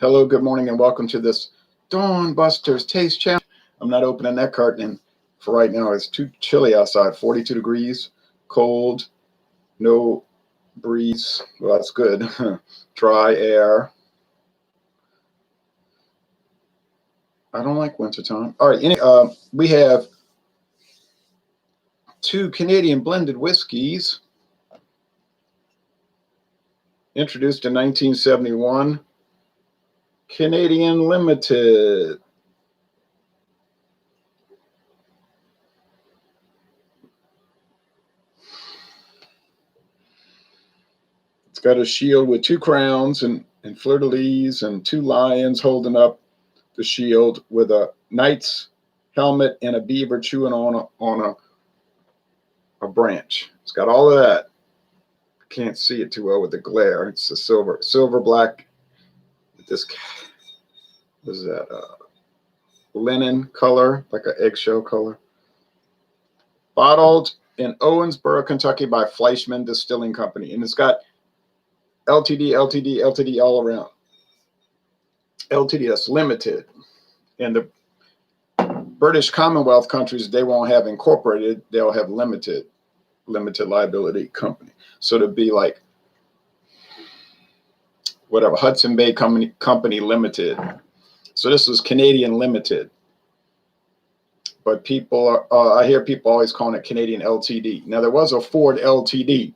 Hello, good morning, and welcome to this Dawn Busters Taste Challenge. I'm not opening that carton for right now. It's too chilly outside, 42 degrees, cold, no breeze. Well, that's good. Dry air. I don't like wintertime. All right, we have two Canadian blended whiskeys introduced in 1971. Canadian Limited. It's got a shield with two crowns and fleur-de-lis and two lions holding up the shield with a knight's helmet and a beaver chewing on a branch. It's got all of that. Can't see it too well with the glare. It's a silver black. This what is that? Linen color, like an eggshell color. Bottled in Owensboro, Kentucky by Fleischmann Distilling Company, and it's got LTD, LTD, LTD all around. LTD, that's limited. And the British Commonwealth countries, they won't have incorporated, they'll have limited liability company. So to be like whatever, Hudson Bay Company Limited. So this is Canadian Limited. But people are, I hear people always calling it Canadian LTD. Now there was a Ford LTD,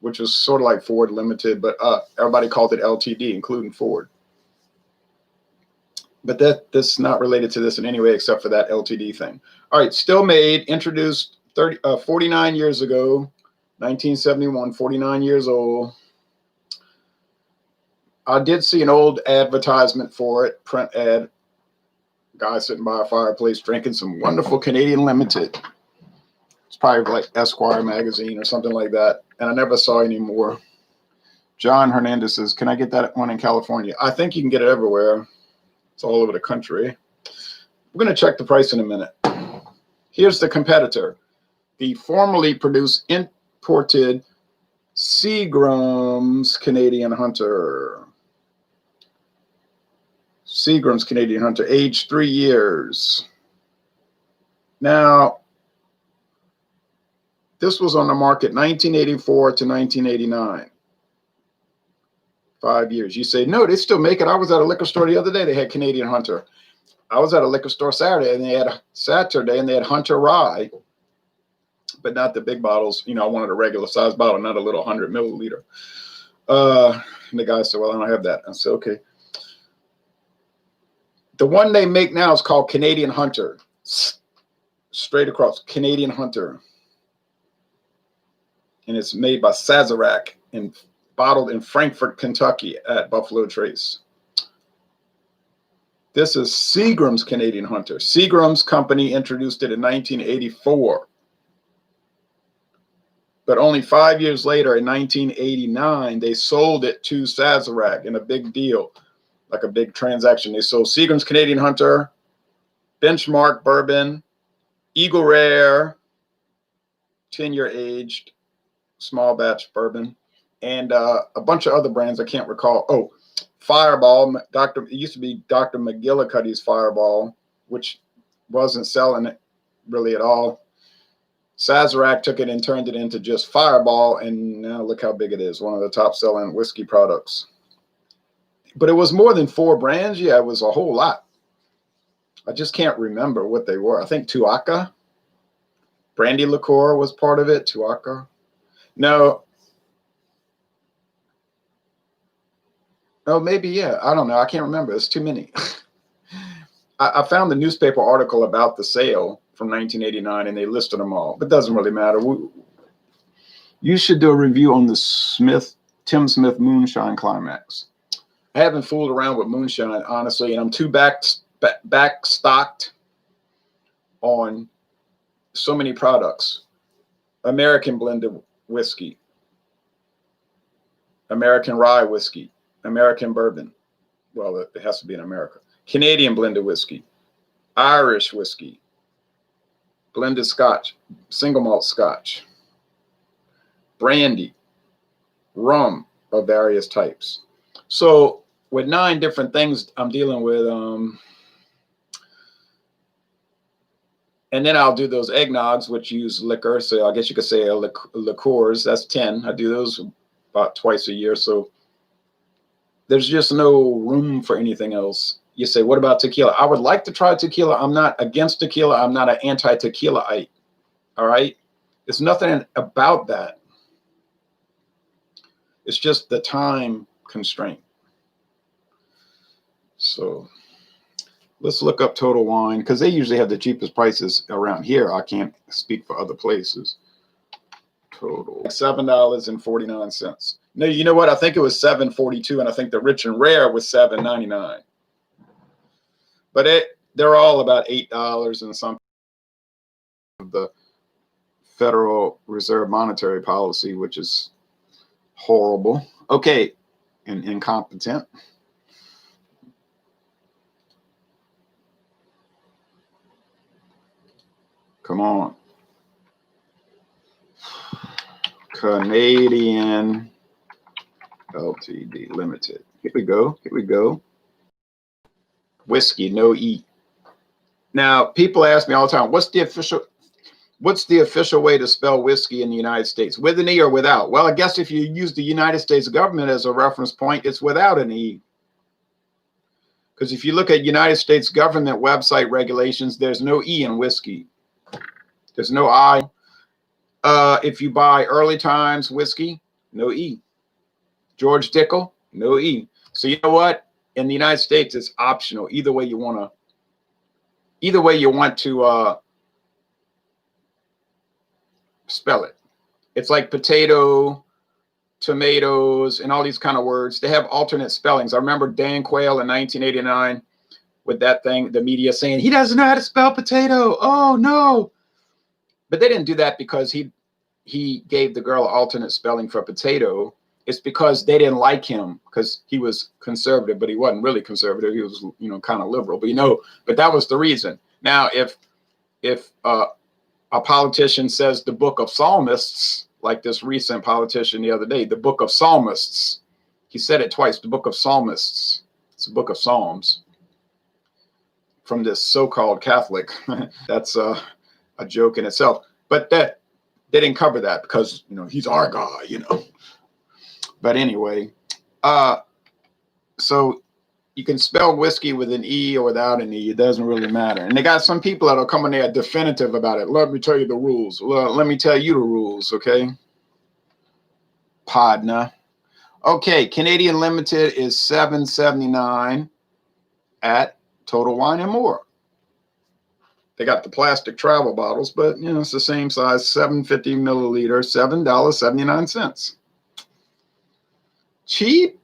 which was sort of like Ford Limited, but everybody called it LTD, including Ford. But this is not related to this in any way except for that LTD thing. All right, still made, introduced 49 years ago, 1971, 49 years old. I did see an old advertisement for it, print ad. Guy sitting by a fireplace drinking some wonderful Canadian Limited. It's probably like Esquire magazine or something like that. And I never saw any more. John Hernandez says, can I get that one in California? I think you can get it everywhere. It's all over the country. We're going to check the price in a minute. Here's the competitor. The formerly produced imported Seagram's Canadian Hunter. Seagram's Canadian Hunter, aged 3 years. Now, this was on the market 1984 to 1989. 5 years. You say, no, they still make it. I was at a liquor store the other day. They had Canadian Hunter. I was at a liquor store Saturday, and they had Hunter Rye, but not the big bottles. You know, I wanted a regular size bottle, not a little 100 milliliter. And the guy said, well, I don't have that. I said, okay. The one they make now is called Canadian Hunter. Straight across, Canadian Hunter. And it's made by Sazerac and bottled in Frankfort, Kentucky at Buffalo Trace. This is Seagram's Canadian Hunter. Seagram's company introduced it in 1984. But only 5 years later, in 1989, they sold it to Sazerac in a big deal. Like a big transaction. They sold Seagram's Canadian Hunter, Benchmark Bourbon, Eagle Rare, 10-year aged, small batch bourbon, and a bunch of other brands I can't recall. Oh, Fireball. It used to be Dr. McGillicuddy's Fireball, which wasn't selling it really at all. Sazerac took it and turned it into just Fireball, and now look how big it is. One of the top selling whiskey products. But it was more than 4 brands. Yeah, it was a whole lot. I just can't remember what they were. I think Tuaca. Brandy liqueur was part of it. Tuaca. No. Oh, maybe, yeah. I don't know. I can't remember. It's too many. I found the newspaper article about the sale from 1989, and they listed them all. But it doesn't really matter. You should do a review on the Tim Smith Moonshine Climax. I haven't fooled around with moonshine, honestly, and I'm too backstocked on so many products. American blended whiskey, American rye whiskey, American bourbon. Well, it has to be in America. Canadian blended whiskey, Irish whiskey, blended scotch, single malt scotch, brandy, rum of various types. So with 9 different things I'm dealing with. And then I'll do those eggnogs, which use liquor. So I guess you could say liqueurs. That's 10. I do those about twice a year. So there's just no room for anything else. You say, what about tequila? I would like to try tequila. I'm not against tequila. I'm not an anti-tequila-ite. All right? It's nothing about that. It's just the time constraint. So let's look up Total Wine, because they usually have the cheapest prices around here. I can't speak for other places. Total $7.49. No, you know what? I think it was $7.42, and I think the Rich and Rare was $7.99. But they're all about $8 and something. The Federal Reserve monetary policy, which is horrible. Okay, and incompetent. Come on. Canadian LTD Limited. Here we go. Here we go. Whiskey, no E. Now, people ask me all the time, what's the official way to spell whiskey in the United States? With an E or without? Well, I guess if you use the United States government as a reference point, it's without an E. Because if you look at United States government website regulations, there's no E in whiskey. There's no I. If you buy Early Times whiskey, no E. George Dickel, no E. So you know what? In the United States, it's optional. Either way you want to spell it. It's like potato, tomatoes, and all these kind of words. They have alternate spellings. I remember Dan Quayle in 1989 with that thing, the media saying, he doesn't know how to spell potato. Oh, no. But they didn't do that because he gave the girl alternate spelling for potato. It's because they didn't like him because he was conservative, but he wasn't really conservative. He was, kind of liberal. But that was the reason. Now, if a politician says the book of psalmists, like this recent politician the other day, the book of psalmists, he said it twice, the book of psalmists. It's a book of Psalms from this so-called Catholic. That's a joke in itself. But they didn't cover that because, he's our guy, But anyway, so you can spell whiskey with an E or without an E. It doesn't really matter. And they got some people that'll come in there definitive about it. Let me tell you the rules. Well, let me tell you the rules, okay? Podna. Okay, Canadian Limited is $7.79 at Total Wine and More. They got the plastic travel bottles, but it's the same size, 750 milliliter, $7.79. Cheap,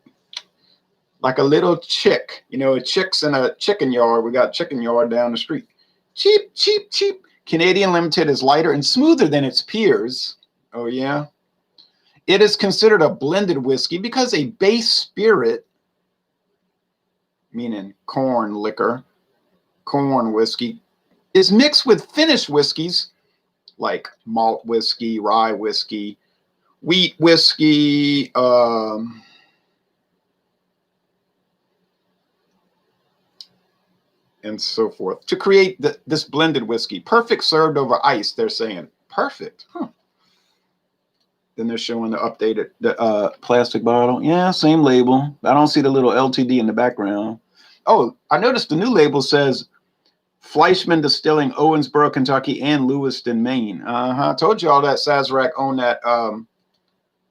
like a little chick. Chicks in a chicken yard. We got a chicken yard down the street. Cheap, cheap, cheap. Canadian Limited is lighter and smoother than its peers. Oh, yeah. It is considered a blended whiskey because a base spirit, meaning corn liquor, corn whiskey, is mixed with finished whiskeys like malt whiskey, rye whiskey, wheat whiskey, and so forth to create this blended whiskey. Perfect served over ice, they're saying. Perfect. Huh. Then they're showing the updated plastic bottle. Yeah, same label. I don't see the little LTD in the background. Oh, I noticed the new label says Fleischmann Distilling, Owensboro, Kentucky, and Lewiston, Maine. I told you all that Sazerac owned that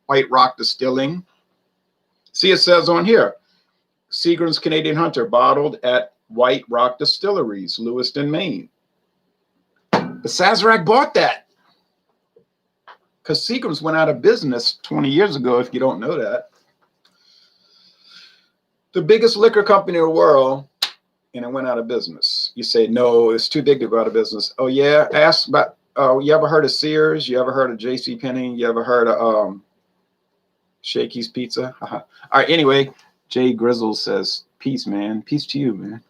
White Rock Distilling. See, it says on here, Seagram's Canadian Hunter, bottled at White Rock Distilleries, Lewiston, Maine. But Sazerac bought that because Seagram's went out of business 20 years ago, if you don't know that. The biggest liquor company in the world, and it went out of business. You say, no, it's too big to go out of business. Oh, yeah? Ask about, you ever heard of Sears? You ever heard of JCPenney? You ever heard of Shakey's Pizza? All right, anyway, Jay Grizzle says, peace, man. Peace to you, man.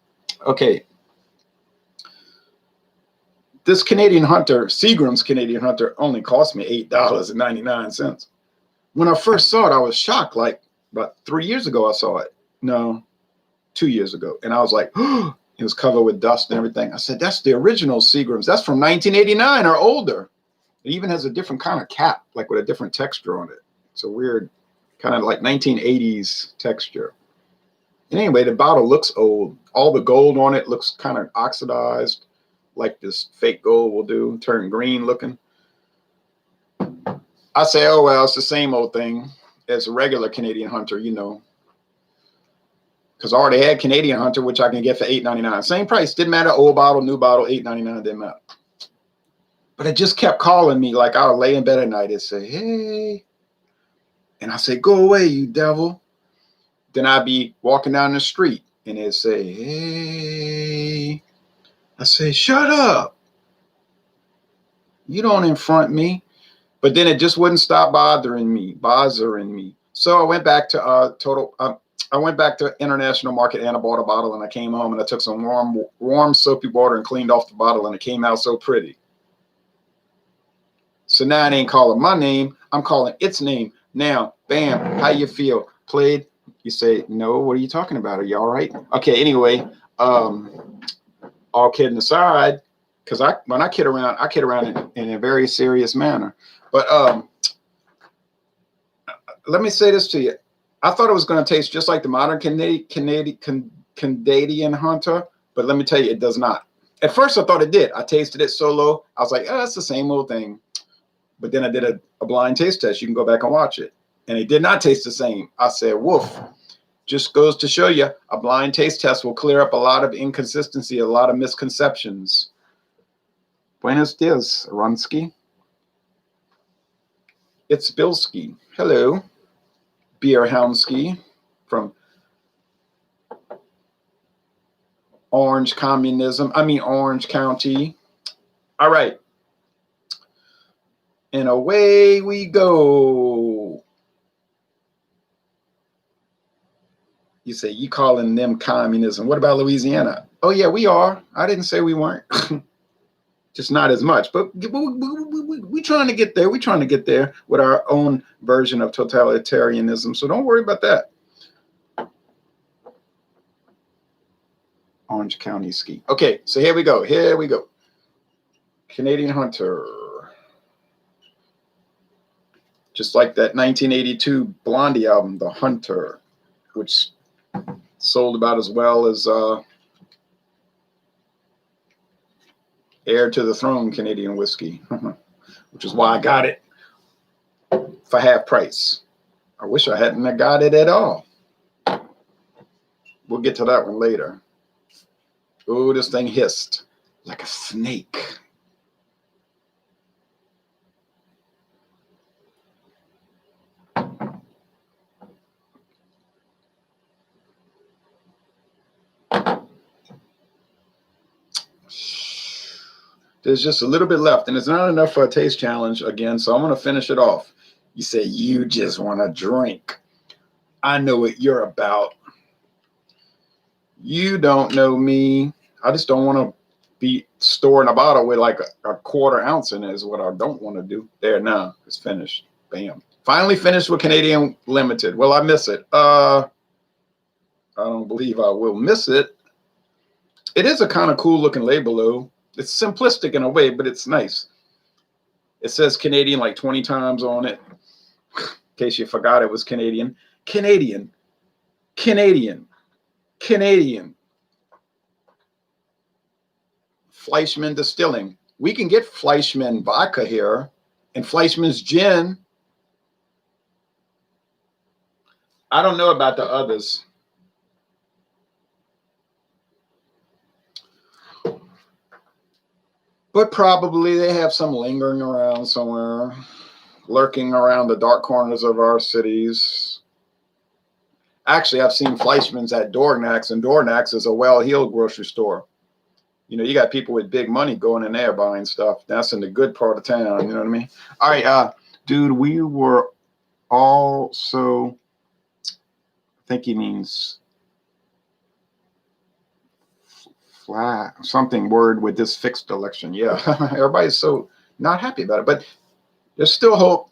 Okay. This Canadian Hunter, Seagram's Canadian Hunter, only cost me $8.99. When I first saw it, I was shocked. Like about 3 years ago, I saw it. No, 2 years ago. And I was like, oh, it was covered with dust and everything. I said, that's the original Seagrams. That's from 1989 or older. It even has a different kind of cap, like with a different texture on it. It's a weird kind of like 1980s texture. And anyway, the bottle looks old. All the gold on it looks kind of oxidized, like this fake gold will do, turn green looking. I say, oh, well, it's the same old thing as a regular Canadian Hunter, you know. Because I already had Canadian Hunter, which I can get for $8.99. Same price. Didn't matter. Old bottle, new bottle, $8.99. Didn't matter. But it just kept calling me. Like I would lay in bed at night and say, hey. And I say, go away, you devil. Then I'd be walking down the street and it'd say, hey. I say, shut up. You don't infront me. But then it just wouldn't stop bothering me. So I went back to I went back to International Market and I bought a bottle and I came home and I took some warm soapy water and cleaned off the bottle and it came out so pretty. So now it ain't calling my name. I'm calling its name. Now, bam, how you feel? Played. You say, no, what are you talking about? Are you all right? Okay, anyway, all kidding aside, because when I kid around in a very serious manner. But let me say this to you. I thought it was going to taste just like the modern Canadian Hunter, but let me tell you, it does not. At first, I thought it did. I tasted it solo. I was like, oh, that's the same old thing. But then I did a blind taste test. You can go back and watch it. And it did not taste the same. I said, woof. Just goes to show you, a blind taste test will clear up a lot of inconsistency, a lot of misconceptions. Buenos dias, Runsky. It's Bilski. Hello. Beer Houndsky from Orange County. All right. And away we go. You say, you calling them communism. What about Louisiana? Oh, yeah, we are. I didn't say we weren't. Just not as much. But we're trying to get there. We're trying to get there with our own version of totalitarianism. So don't worry about that. Orange County ski. Okay, so here we go. Here we go. Canadian Hunter. Just like that 1982 Blondie album, The Hunter, which sold about as well as Heir to the Throne Canadian whiskey, which is why I got it for half price. I wish I hadn't got it at all. We'll get to that one later. Oh, this thing hissed like a snake. There's just a little bit left, and it's not enough for a taste challenge again, so I'm going to finish it off. You say, you just want to drink. I know what you're about. You don't know me. I just don't want to be storing a bottle with like a quarter ounce in it is what I don't want to do. There, now it's finished. Bam. Finally finished with Canadian Limited. Will I miss it? I don't believe I will miss it. It is a kind of cool looking label though. It's simplistic in a way, but it's nice. It says Canadian like 20 times on it. In case you forgot it was Canadian. Canadian. Canadian. Canadian. Fleischmann Distilling. We can get Fleischmann vodka here and Fleischmann's gin. I don't know about the others. But probably they have some lingering around somewhere, lurking around the dark corners of our cities. Actually, I've seen Fleischmann's at Dornax, and Dornax is a well-heeled grocery store. You know, you got people with big money going in there buying stuff. That's in the good part of town, you know what I mean? All right, dude, we were also, I think he means something word with this fixed election. Yeah, everybody's so not happy about it, but there's still hope.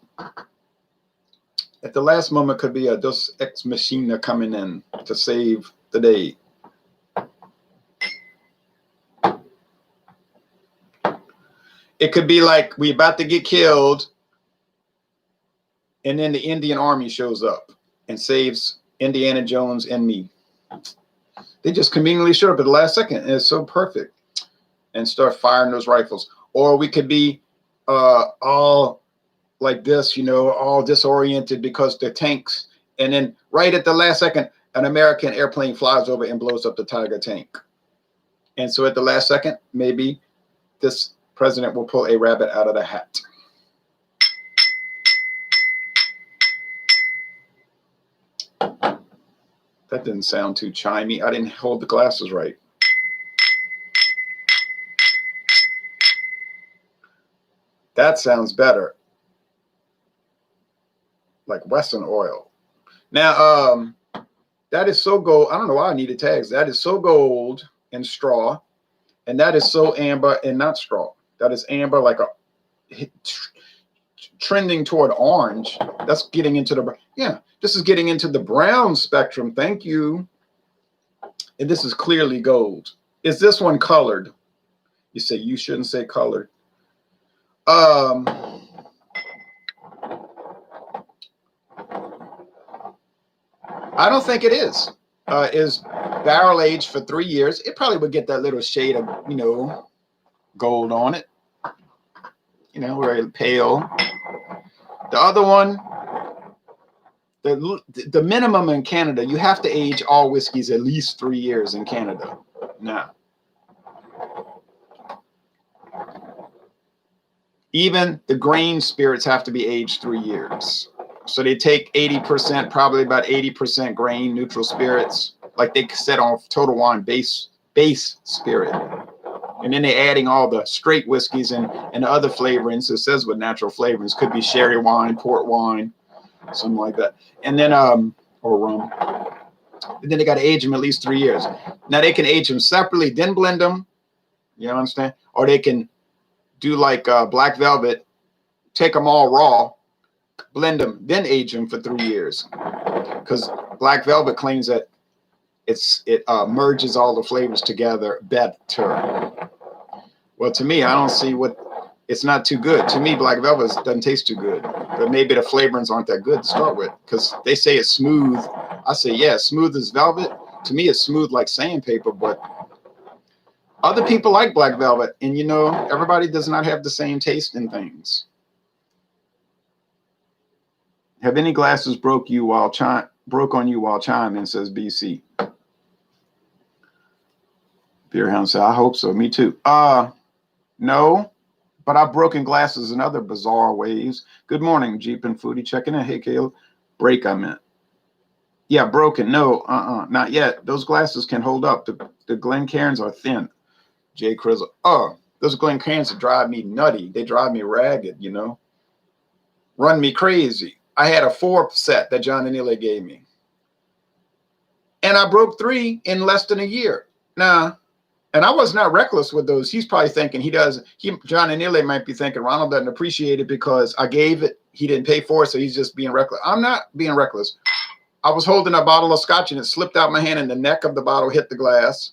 At the last moment could be a Deus Ex Machina coming in to save the day. It could be like we about to get killed, and then the Indian army shows up and saves Indiana Jones and me. They just conveniently showed up at the last second, and it's so perfect, and start firing those rifles. Or we could be all like this, you know, all disoriented because the tanks, and then right at the last second, an American airplane flies over and blows up the Tiger tank. And so at the last second, maybe this president will pull a rabbit out of the hat. That didn't sound too chimey. I didn't hold the glasses right. That sounds better. Like Western oil. Now, that is so gold. I don't know why I needed tags. That is so gold and straw. And that is so amber and not straw. That is amber, like a trending toward orange. That's getting into the, yeah, this is getting into the brown spectrum. Thank you. And this is clearly gold. Is this one colored? You say you shouldn't say colored. I don't think it is. Is barrel aged for 3 years. It probably would get that little shade of, you know, gold on it. You know, very pale. The other one, the minimum in Canada, you have to age all whiskeys at least 3 years in Canada. Now, even the grain spirits have to be aged 3 years. So they take 80%, probably about 80% grain, neutral spirits, like they said on Total Wine base spirit. And then they're adding all the straight whiskeys and the other flavorings. It says with natural flavorings, could be sherry wine, port wine, something like that. And then, or rum. And then they got to age them at least 3 years. Now they can age them separately, then blend them. You understand? Or they can do like Black Velvet, take them all raw, blend them, then age them for 3 years. Because Black Velvet claims that it merges all the flavors together better. Well, to me, I don't see it's not too good. To me, Black Velvet doesn't taste too good. But maybe the flavorings aren't that good to start with. Because they say it's smooth. I say, yeah, smooth as velvet. To me, it's smooth like sandpaper, but other people like Black Velvet. And, you know, everybody does not have the same taste in things. Have any glasses broke on you while chiming, says BC. Beerhound said, I hope so. Me too. No, but I've broken glasses in other bizarre ways. Good morning, Jeep and Foodie checking in. Hey, Caleb. Break, I meant. Yeah, broken. No, not yet. Those glasses can hold up. The Glencairns are thin. Jay Crizzle. Oh, those Glencairns drive me nutty. They drive me ragged, you know. Run me crazy. I had a 4 set that John Anile gave me. And I broke 3 in less than a year. Now, and I was not reckless with those. He's probably thinking John Anile might be thinking Ronald doesn't appreciate it because I gave it. He didn't pay for it, so he's just being reckless. I'm not being reckless. I was holding a bottle of scotch and it slipped out my hand and the neck of the bottle hit the glass.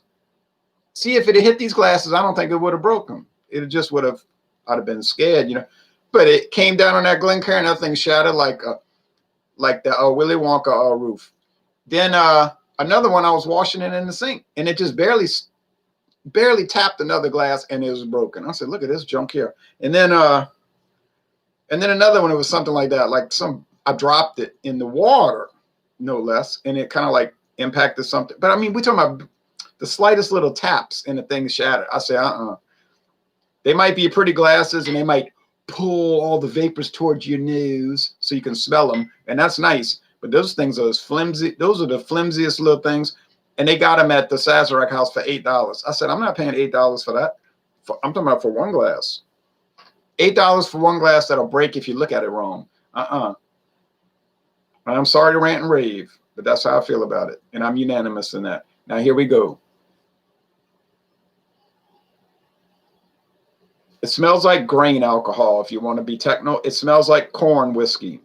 See, if it had hit these glasses, I don't think it would have broken them. It just would have, I'd have been scared, you know. But it came down on that Glencairn, that thing shattered like the Willy Wonka roof. Then another one, I was washing it in the sink, and it just barely tapped another glass, and it was broken. I said, "Look at this junk here." And then another one, it was something like that, like I dropped it in the water, no less, and it kind of like impacted something. But I mean, we're talking about the slightest little taps, and the thing shattered. I say, They might be pretty glasses, and they might pull all the vapors towards your nose so you can smell them, and that's nice. But those things are flimsy. Those are the flimsiest little things, and they got them at the Sazerac house for $8. I said, I'm not paying $8 for that. I'm talking about for one glass. $8 for one glass that'll break if you look at it wrong. I'm sorry to rant and rave, but that's how I feel about it, and I'm unanimous in that. Now here we go. It smells like grain alcohol. If you want to be techno, it smells like corn whiskey.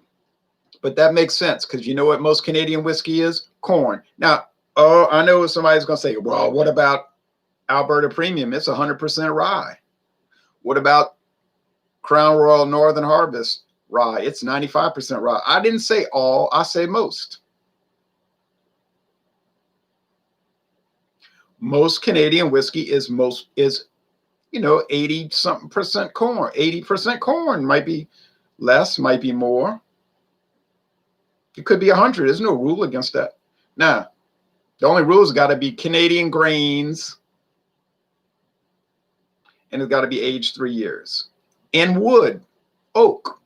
But that makes sense because you know what most Canadian whiskey is? Corn. Now, I know somebody's going to say, well, what about Alberta Premium? It's 100% rye. What about Crown Royal Northern Harvest rye. It's 95% rye. I didn't say all, I say most. Most Canadian whiskey is 80 something percent corn. 80% corn, might be less, might be more. It could be 100. There's no rule against that. Now, the only rules got to be Canadian grains, and it's got to be aged 3 years. And wood, oak,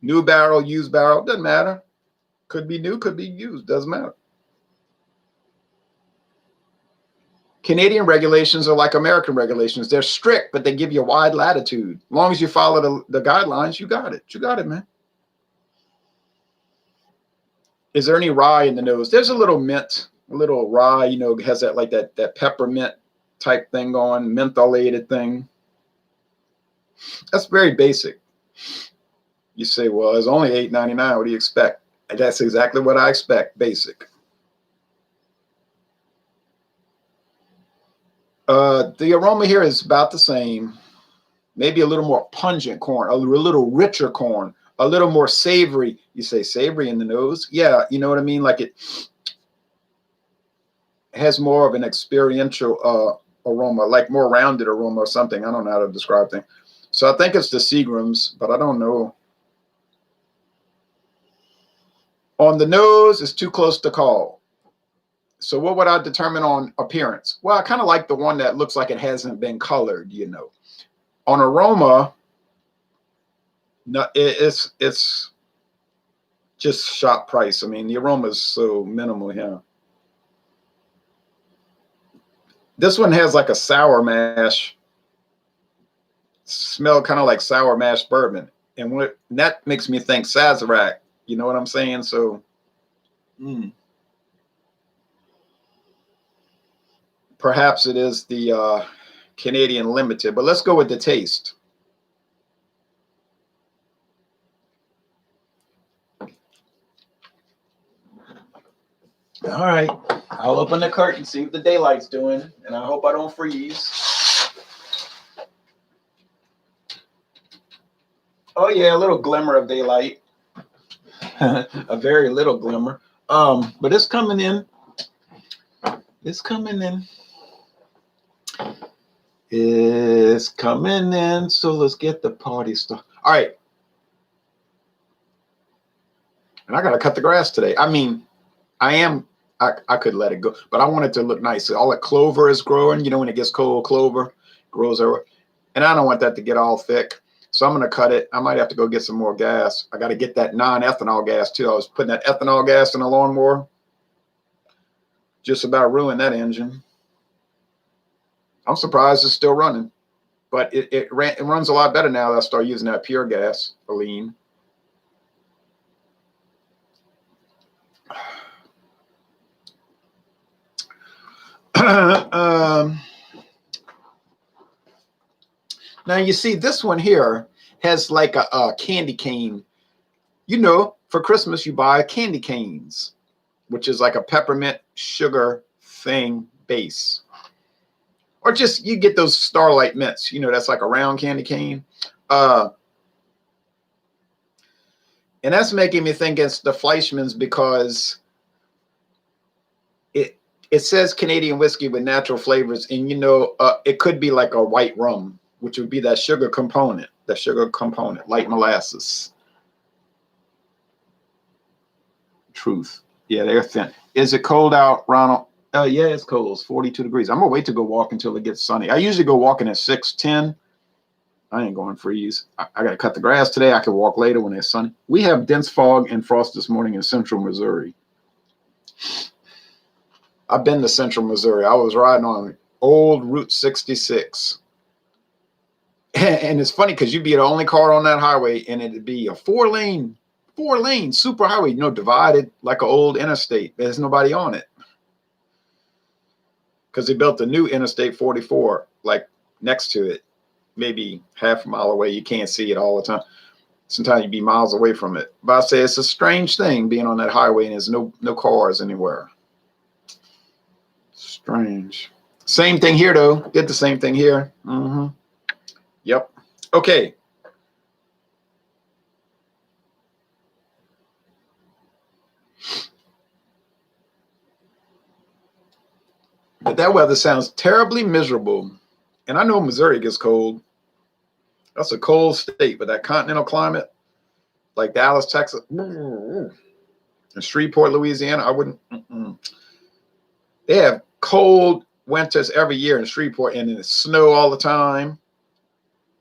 new barrel, used barrel, doesn't matter. Could be new, could be used, doesn't matter. Canadian regulations are like American regulations. They're strict, but they give you a wide latitude. As long as you follow the guidelines, you got it. You got it, man. Is there any rye in the nose? There's a little mint, a little rye, has that like that peppermint type thing going, mentholated thing. That's very basic. You say, well, it's only $8.99. What do you expect? And that's exactly what I expect, basic. The aroma here is about the same. Maybe a little more pungent corn, a little richer corn, a little more savory. You say savory in the nose? Yeah, you know what I mean? Like it has more of an experiential aroma, like more rounded aroma or something. I don't know how to describe things. So I think it's the Seagrams, but I don't know. On the nose, it's too close to call. So what would I determine on appearance? Well, I kind of like the one that looks like it hasn't been colored, On aroma, no, it's just shop price. I mean, the aroma is so minimal here. This one has like a sour mash smell, kind of like sour mash bourbon. And that makes me think Sazerac. You know what I'm saying? So, perhaps it is the Canadian Limited, but let's go with the taste. All right, I'll open the curtain, see what the daylight's doing, and I hope I don't freeze. Oh yeah, a little glimmer of daylight. A very little glimmer. But it's coming in. It's coming in. It's coming in. So let's get the party started. All right. And I gotta cut the grass today. I mean, I could let it go, but I want it to look nice. All the clover is growing. When it gets cold, clover grows over. And I don't want that to get all thick. So I'm going to cut it. I might have to go get some more gas. I got to get that non-ethanol gas too. I was putting that ethanol gas in the lawnmower. Just about ruined that engine. I'm surprised it's still running. But it runs a lot better now that I start using that pure gas, lean. Now you see this one here has like a candy cane. For Christmas you buy candy canes, which is like a peppermint sugar thing base. Or just you get those Starlight mints, that's like a round candy cane. And that's making me think it's the Fleischmann's because it says Canadian whiskey with natural flavors, and it could be like a white rum, which would be that sugar component, light molasses. Truth. Yeah, they're thin. Is it cold out, Ronald? Oh, yeah, it's cold. It's 42 degrees. I'm going to wait to go walk until it gets sunny. I usually go walking at 6:10. I ain't going to freeze. I got to cut the grass today. I can walk later when it's sunny. We have dense fog and frost this morning in central Missouri. I've been to central Missouri. I was riding on old Route 66. And it's funny because you'd be the only car on that highway, and it'd be a four lane super highway, divided like an old interstate. There's nobody on it. Because they built the new Interstate 44, like next to it, maybe half a mile away. You can't see it all the time. Sometimes you'd be miles away from it. But I say it's a strange thing being on that highway and there's no cars anywhere. Strange. Same thing here, though. Did the same thing here. Yep. Okay. But that weather sounds terribly miserable. And I know Missouri gets cold. That's a cold state, but that continental climate, like Dallas, Texas, and Shreveport, Louisiana, I wouldn't. They have cold winters every year in Shreveport, and it's snow all the time.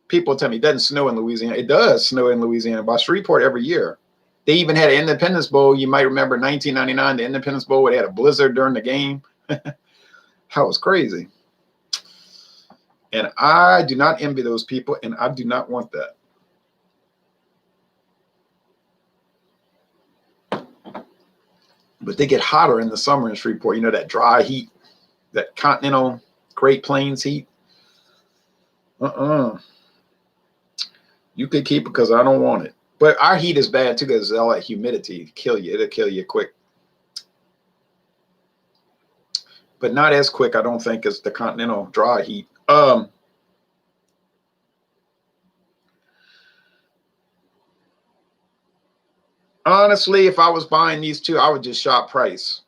People tell me it doesn't snow in Louisiana. It does snow in Louisiana, by Shreveport every year. They even had an Independence Bowl. You might remember 1999, the Independence Bowl, where they had a blizzard during the game. That was crazy. And I do not envy those people, and I do not want that. But they get hotter in the summer in Shreveport. You know, that dry heat, that continental Great Plains heat. You could keep it because I don't want it. But our heat is bad too because all that humidity kill you. It'll kill you quick. But not as quick, I don't think, as the continental dry heat. Honestly, if I was buying these two, I would just shop price.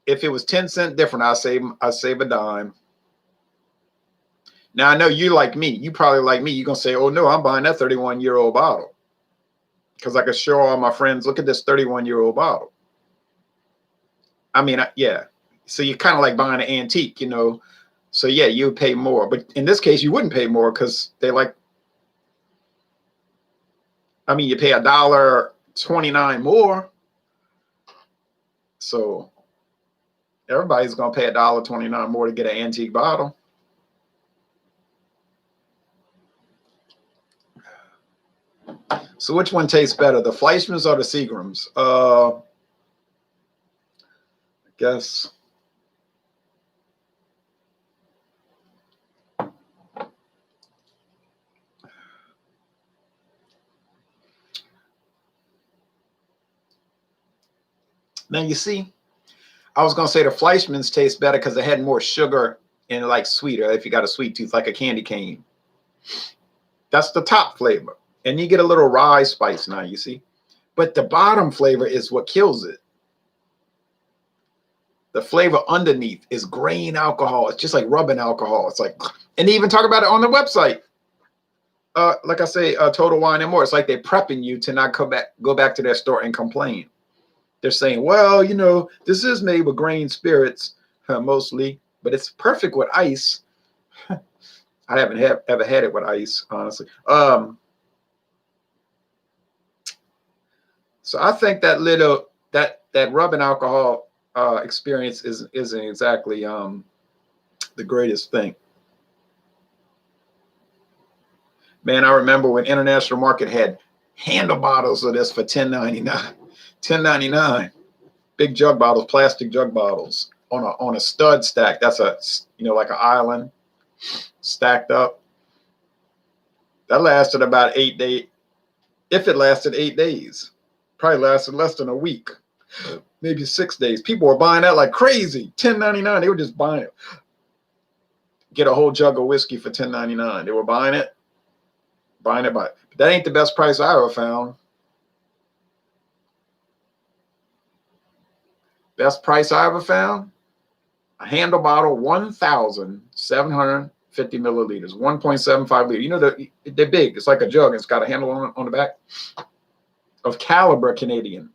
If it was 10 cents different, I'd save a dime. Now, I know you like me. You probably like me. You're going to say, oh, no, I'm buying that 31-year-old bottle. Because I could show all my friends, look at this 31-year-old bottle. I mean, yeah. So you're kind of like buying an antique, you know. So, yeah, you would pay more. But in this case, you wouldn't pay more because they like, I mean, you pay $1.29 more. So everybody's going to pay $1.29 more to get an antique bottle. So which one tastes better, the Fleischmann's or the Seagrams? I guess. Now you see, I was going to say the Fleischmann's taste better because it had more sugar and like sweeter. If you got a sweet tooth, like a candy cane. That's the top flavor. And you get a little rye spice now, you see. But the bottom flavor is what kills it. The flavor underneath is grain alcohol. It's just like rubbing alcohol. It's like, and they even talk about it on the website. Like I say, Total Wine and More. It's like they're prepping you to not go back to their store and complain. They're saying, well, you know, this is made with grain spirits mostly, but it's perfect with ice. I haven't ever had it with ice, honestly. So I think that little that rubbing alcohol experience isn't exactly the greatest thing. Man, I remember when International Market had handle bottles of this for $10.99. $10.99. Big jug bottles, plastic jug bottles on a stud stack. That's like an island stacked up. That lasted about 8 days. If it lasted 8 days, probably lasted less than a week, maybe 6 days. People were buying that like crazy. $10.99. They were just buying it. Get a whole jug of whiskey for $10.99. They were buying it. But that ain't the best price I ever found. Best price I ever found, a handle bottle, 1,750 milliliters, 1.75 liter. You know, they're big. It's like a jug. It's got a handle on the back. Of Caliber Canadian.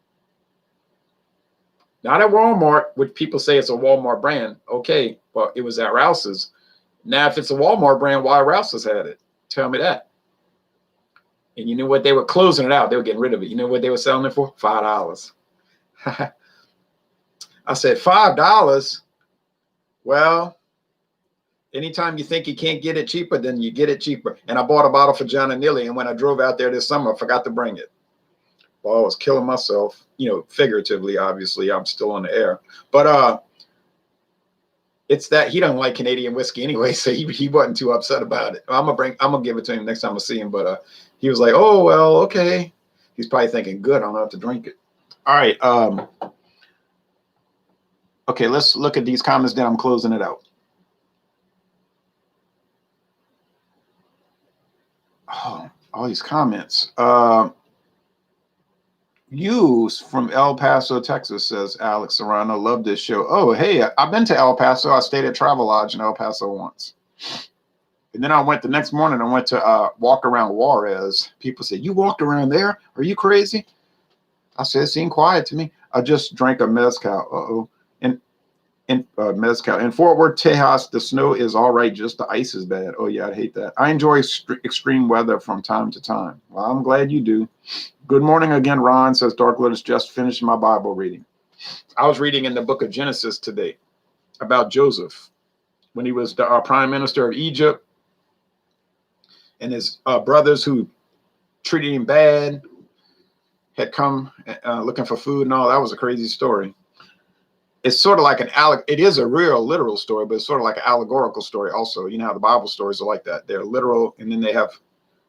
Not at Walmart, which people say it's a Walmart brand. Okay, well, it was at Rouse's. Now, if it's a Walmart brand, why Rouse's had it? Tell me that. And you know what? They were closing it out. They were getting rid of it. You know what they were selling it for? $5. I said, $5? Well, anytime you think you can't get it cheaper, then you get it cheaper. And I bought a bottle for John and Nilly, and when I drove out there this summer, I forgot to bring it. Well, I was killing myself, figuratively, obviously. I'm still on the air. But it's that he doesn't like Canadian whiskey anyway, so he wasn't too upset about it. I'm gonna give it to him next time I see him. But he was like, oh, well, okay. He's probably thinking, good, I'm gonna have to drink it. All right. Okay, let's look at these comments, then I'm closing it out. Oh, all these comments. Hughes from El Paso, Texas, says Alex Serrano. Love this show. Oh, hey, I've been to El Paso. I stayed at Travelodge in El Paso once. And then I went the next morning, I went to walk around Juarez. People said, you walked around there? Are you crazy? I said, it seemed quiet to me. I just drank a mezcal. Uh-oh. And mezcal. In Fort Worth, Tejas, the snow is all right. Just the ice is bad. Oh, yeah, I hate that. I enjoy extreme weather from time to time. Well, I'm glad you do. Good morning again, Ron, says Dark Lotus. Just finished my Bible reading. I was reading in the book of Genesis today about Joseph when he was the prime minister of Egypt and his brothers who treated him bad had come looking for food and all. That was a crazy story. It's sort of like it is a real literal story, but it's sort of like an allegorical story also. You know how the Bible stories are like that. They're literal, and then they have,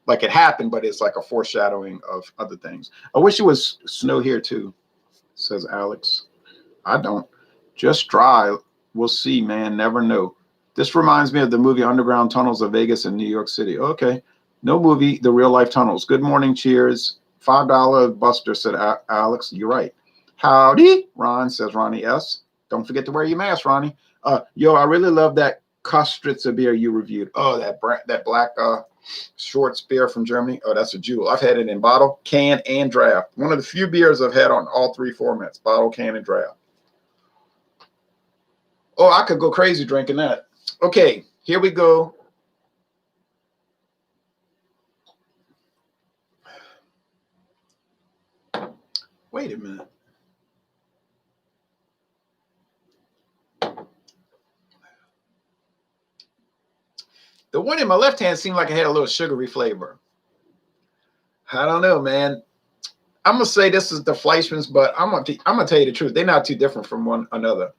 like, it happened, but it's like a foreshadowing of other things. I wish it was snow here too, says Alex. I don't. Just dry. We'll see, man. Never know. This reminds me of the movie Underground Tunnels of Vegas and New York City. Okay. No movie, the real life tunnels. Good morning, cheers. $5 Buster, said Alex. You're right. Howdy, Ron, says Ronnie S. Don't forget to wear your mask, Ronnie. Yo, I really love that Kostritzer beer you reviewed. Oh, that black Schwartz beer from Germany. Oh, that's a jewel. I've had it in bottle, can, and draft. One of the few beers I've had on all three formats, bottle, can, and draft. Oh, I could go crazy drinking that. Okay, here we go. Wait a minute. The one in my left hand seemed like it had a little sugary flavor. I don't know, man. I'm going to say this is the Fleischmann's, but I'm going to tell you the truth. They're not too different from one another.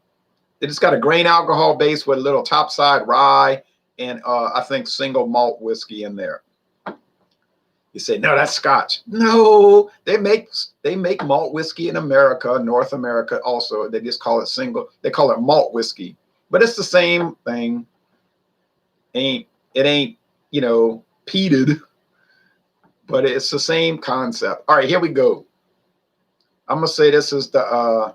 They just got a grain alcohol base with a little topside rye and I think single malt whiskey in there. You say, no, that's Scotch. No, they make malt whiskey in America, North America also. They just call it single. They call it malt whiskey, but it's the same thing. It ain't, peated, but it's the same concept. All right, here we go. I'm going to say this is the,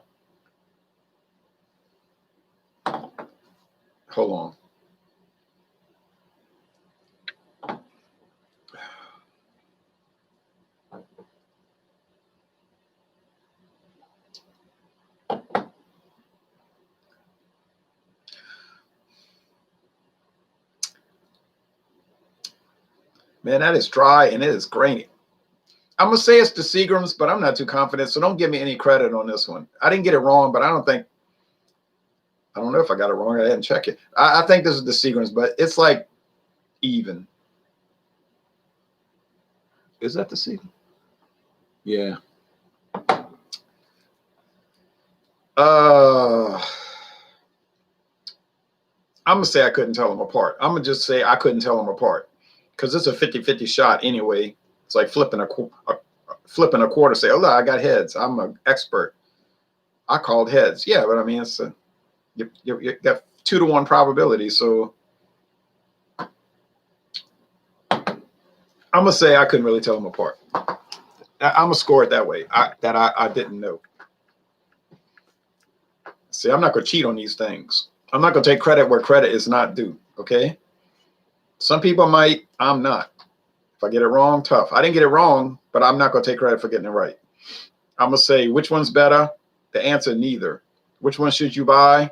hold on. Man, that is dry and it is grainy. I'm going to say it's the Seagrams, but I'm not too confident, so don't give me any credit on this one. I didn't get it wrong, but I don't know if I got it wrong. I didn't check it. I think this is the Seagrams, but it's like even. Is that the Seagram? Yeah. I'm going to say I couldn't tell them apart. I'm going to just say I couldn't tell them apart because it's a 50-50 shot anyway. It's like flipping a quarter. Say, oh, look, I got heads. I'm an expert. I called heads. Yeah, but I mean, it's you got 2-to-1 probability. So I'm gonna say I couldn't really tell them apart. I'm gonna score it that way. I didn't know. See, I'm not gonna cheat on these things. I'm not gonna take credit where credit is not due. Okay. Some people might. I'm not. If I get it wrong, tough. I didn't get it wrong, but I'm not going to take credit for getting it right. I'm going to say, which one's better? The answer, neither. Which one should you buy?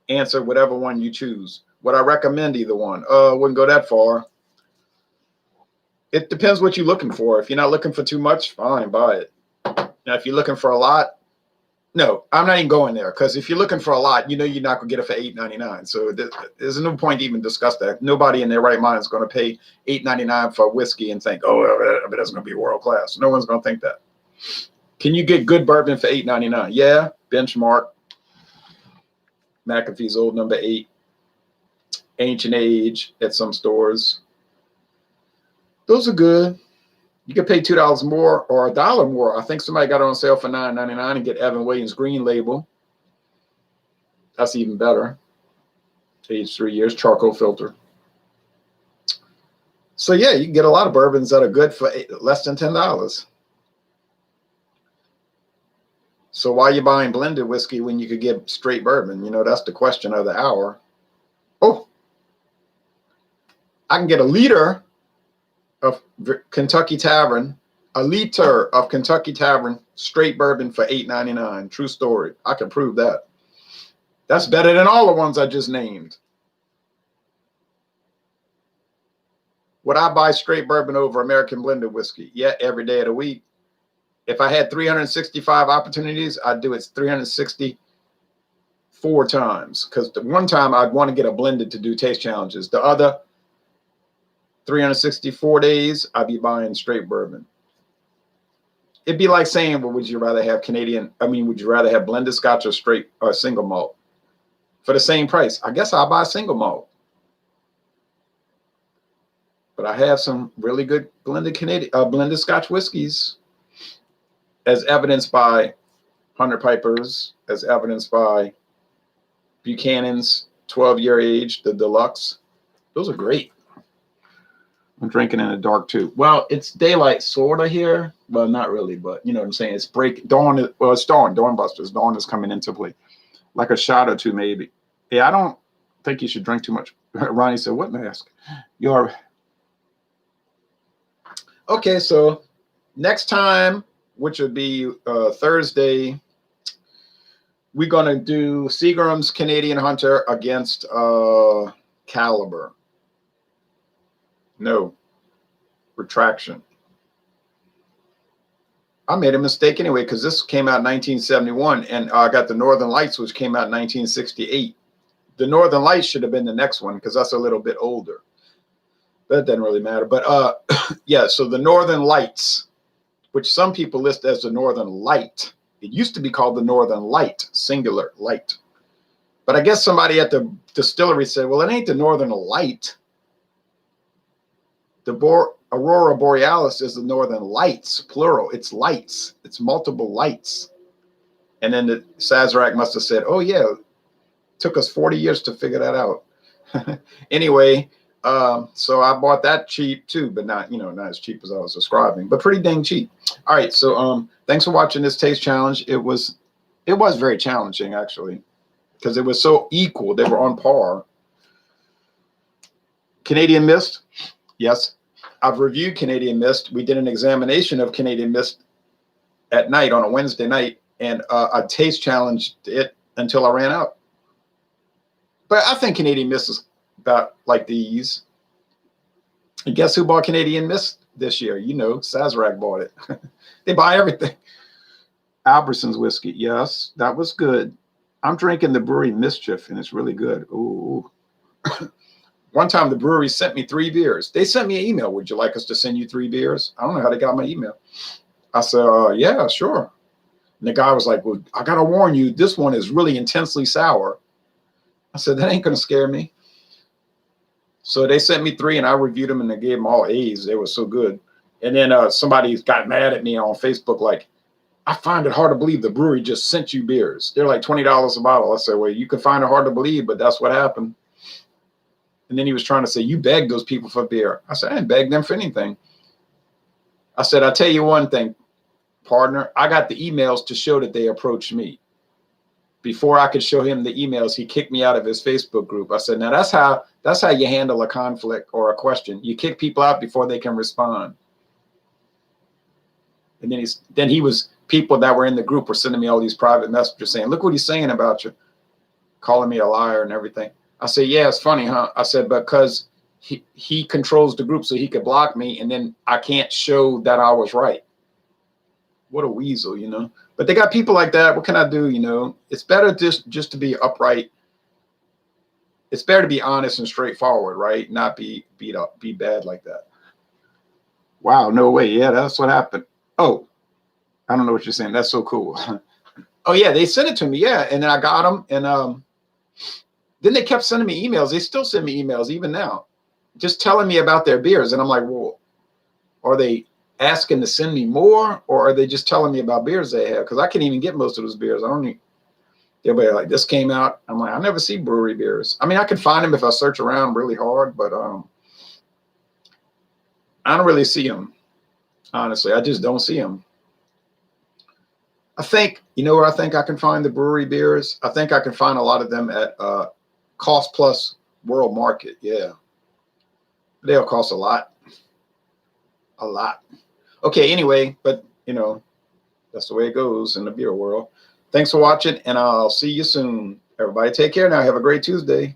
Answer, whatever one you choose. Would I recommend either one? Wouldn't go that far. It depends what you're looking for. If you're not looking for too much, fine, buy it. Now, if you're looking for a lot, no, I'm not even going there because if you're looking for a lot, you're not going to get it for $8.99. So there's no point to even discuss that. Nobody in their right mind is going to pay $8.99 for whiskey and think, oh, but that's going to be world class. No one's going to think that. Can you get good bourbon for $8.99? Yeah, Benchmark, McAfee's Old Number 8, Ancient Age at some stores. Those are good. You could pay $2 more or $1 more. I think somebody got it on sale for $9.99 and get Evan Williams Green Label. That's even better. Aged 3 years, charcoal filter. So yeah, you can get a lot of bourbons that are good for less than $10. So why are you buying blended whiskey when you could get straight bourbon? You know, that's the question of the hour. Oh, I can get a liter of Kentucky Tavern, straight bourbon for $8.99. True story. I can prove that. That's better than all the ones I just named. Would I buy straight bourbon over American blended whiskey? Yeah, every day of the week. If I had 365 opportunities, I'd do it 364 times. Because the one time I'd want to get a blended to do taste challenges. The other 364 days, I'd be buying straight bourbon. It'd be like saying, well, would you rather have would you rather have blended scotch or straight or single malt? For the same price, I guess I'll buy single malt. But I have some really good blended Scotch whiskeys, as evidenced by Hunter Piper's, as evidenced by Buchanan's 12-year age, the deluxe. Those are great. I'm drinking in the dark too. Well, it's daylight sorta here. Well, not really, but you know what I'm saying. It's dawn. Well, it's dawn. Dawnbusters. Dawn is coming into play. Like a shot or two, maybe. Yeah, I don't think you should drink too much. Ronnie said, "What mask? You're." Okay, so next time, which would be Thursday, we're going to do Seagram's Canadian Hunter against Caliber. No, retraction. I made a mistake anyway, because this came out in 1971, and I got the Northern Lights, which came out in 1968. The Northern Lights should have been the next one, because that's a little bit older. That doesn't really matter. But yeah, so the Northern Lights, which some people list as the Northern Light. It used to be called the Northern Light, singular, light. But I guess somebody at the distillery said, well, it ain't the Northern Light. The Aurora Borealis is the Northern Lights, plural. It's lights. It's multiple lights. And then the Sazerac must have said, oh, yeah, it took us 40 years to figure that out. Anyway, so I bought that cheap too, but not as cheap as I was describing, but pretty dang cheap. All right, so thanks for watching this taste challenge. It was very challenging, actually, because it was so equal. They were on par. Canadian Mist, yes, I've reviewed Canadian Mist. We did an examination of Canadian Mist at night on a Wednesday night, and I taste challenged it until I ran out. But I think Canadian Mist is about like these. And guess who bought Canadian Mist this year? You know, Sazerac bought it. They buy everything. Albertson's whiskey. Yes, that was good. I'm drinking the brewery Mischief, and it's really good. Ooh. One time the brewery sent me 3 beers. They sent me an email. Would you like us to send you 3 beers? I don't know how they got my email. I said, yeah, sure. And the guy was like, well, I got to warn you, this one is really intensely sour. I said, that ain't going to scare me. So they sent me 3, and I reviewed them, and they gave them all A's. They were so good. And then somebody got mad at me on Facebook, like, I find it hard to believe the brewery just sent you beers. They're like $20 a bottle. I said, well, you can find it hard to believe, but that's what happened. And then he was trying to say, you begged those people for beer. I said, I didn't beg them for anything. I said, I'll tell you one thing, partner. I got the emails to show that they approached me. Before I could show him the emails, he kicked me out of his Facebook group. I said, now that's how you handle a conflict or a question. You kick people out before they can respond. And then people that were in the group were sending me all these private messages saying, look what he's saying about you, calling me a liar and everything. I said, yeah, it's funny, huh? I said, because he controls the group so he could block me, and then I can't show that I was right. What a weasel, you know. But they got people like that. What can I do, you know? It's better just to be upright. It's better to be honest and straightforward, right? Not be bad like that. Wow, no way. Yeah, that's what happened. Oh, I don't know what you're saying. That's so cool. Oh, yeah, they sent it to me. Yeah, and then I got them. And then they kept sending me emails. They still send me emails even now, just telling me about their beers. And I'm like, well, are they asking to send me more, or are they just telling me about beers they have? Because I can't even get most of those beers. They'll be like, this came out. I'm like, I never see brewery beers. I mean, I can find them if I search around really hard, but I don't really see them. Honestly, I just don't see them. I think, you know where I think I can find the brewery beers? I think I can find a lot of them at Cost Plus World Market. Yeah. They'll cost a lot. A lot. Okay, anyway, but you know, that's the way it goes in the beer world. Thanks for watching, and I'll see you soon. Everybody take care now. Have a great Tuesday.